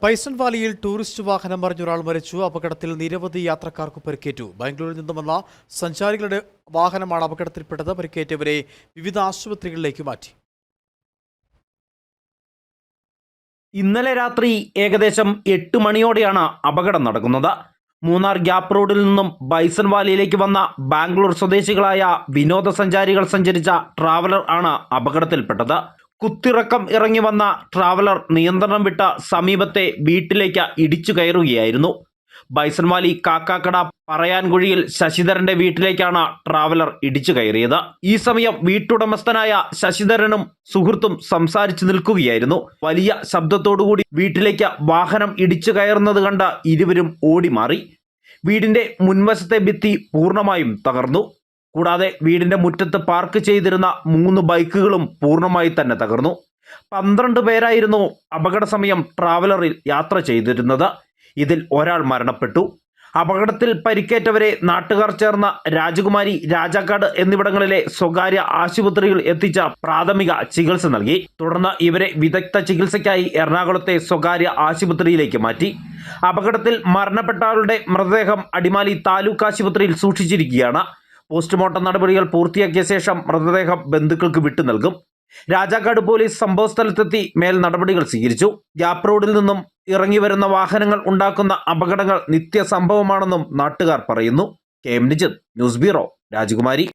പൈസൺ വാലിയിൽ tourist വാഹനം മറിഞ്ഞൊരാൾ മരിച്ചു. അപകടത്തിൽ നിരവധി യാത്രക്കാർക്ക് പരിക്കേറ്റു. ബാംഗ്ലൂരിൽ നിന്നും വന്ന സഞ്ചാരികളുടെ വാഹനമാണ് അപകടത്തിൽപ്പെട്ടത്. പരിക്കേറ്റവരെ വിവിധ ആശുപത്രികളിലേക്ക് മാറ്റി. ഇന്നലെ രാത്രി ഏകദേശം 8 മണിയോടെയാണ് അപകടം നടക്കുന്നത്. മൂന്നാർ ഗ്യാപ്പ് റോഡിൽ നിന്നും ബൈസൺ വാലിയിലേക്ക് വന്ന ബാംഗ്ലൂർ സ്വദേശികളായ വിനോദസഞ്ചാരികൾ സഞ്ചരിച്ച ട്രാവലർ ആണ് അപകടത്തിൽപ്പെട്ടത്. കുത്തിറക്കം ഇറങ്ങി വന്ന ട്രാവലർ നിയന്ത്രണം വിട്ട സമീപത്തെ വീട്ടിലേക്ക് ഇടിച്ചു കയറുകയായിരുന്നു. ബൈസൺ വാലി കാക്കാക്കട പറയാൻകുഴിയിൽ ശശിധരന്റെ വീട്ടിലേക്കാണ് ട്രാവലർ ഇടിച്ചു കയറിയത്. ഈ സമയം വീട്ടുടമസ്ഥനായ ശശിധരനും സുഹൃത്തും സംസാരിച്ചു നിൽക്കുകയായിരുന്നു. വലിയ ശബ്ദത്തോടുകൂടി വീട്ടിലേക്ക് വാഹനം ഇടിച്ചു കയറുന്നത് കണ്ട് ഇരുവരും ഓടിമാറി. വീടിന്റെ മുൻവശത്തെ ഭിത്തി പൂർണ്ണമായും തകർന്നു. കൂടാതെ വീടിന്റെ മുറ്റത്ത് പാർക്ക് ചെയ്തിരുന്ന 3 ബൈക്കുകളും പൂർണ്ണമായി തന്നെ തകർന്നു. 12 പേരായിരുന്നു അപകട സമയം ട്രാവലറിൽ യാത്ര ചെയ്തിരുന്നത്. ഇതിൽ ഒരാൾ മരണപ്പെട്ടു. അപകടത്തിൽ പരിക്കേറ്റവരെ നാട്ടുകാർ ചേർന്ന രാജകുമാരി, രാജാക്കാട് എന്നിവിടങ്ങളിലെ സ്വകാര്യ ആശുപത്രികൾ എത്തിച്ച പ്രാഥമിക ചികിത്സ നൽകി. തുടർന്ന് ഇവരെ വിദഗ്ധ ചികിത്സയ്ക്കായി എറണാകുളത്തെ സ്വകാര്യ ആശുപത്രിയിലേക്ക് മാറ്റി. അപകടത്തിൽ മരണപ്പെട്ട ആളുടെ മൃതദേഹം അടിമാലി താലൂക്ക് ആശുപത്രിയിൽ സൂക്ഷിച്ചിരിക്കുകയാണ്. പോസ്റ്റ്മോർട്ടം നടപടികൾ പൂർത്തിയാക്കിയ ശേഷം മൃതദേഹം ബന്ധുക്കൾക്ക് വിട്ടു നൽകും. രാജാക്കാട് പോലീസ് സംഭവസ്ഥലത്തെത്തി മേൽ നടപടികൾ സ്വീകരിച്ചു. ഗ്യാപ്പ് റോഡിൽ നിന്നും ഇറങ്ങി വരുന്ന വാഹനങ്ങൾ ഉണ്ടാക്കുന്ന അപകടങ്ങൾ നിത്യസംഭവമാണെന്നും നാട്ടുകാർ പറയുന്നു. KM നിജിത്, ന്യൂസ് ബ്യൂറോ, രാജകുമാരി.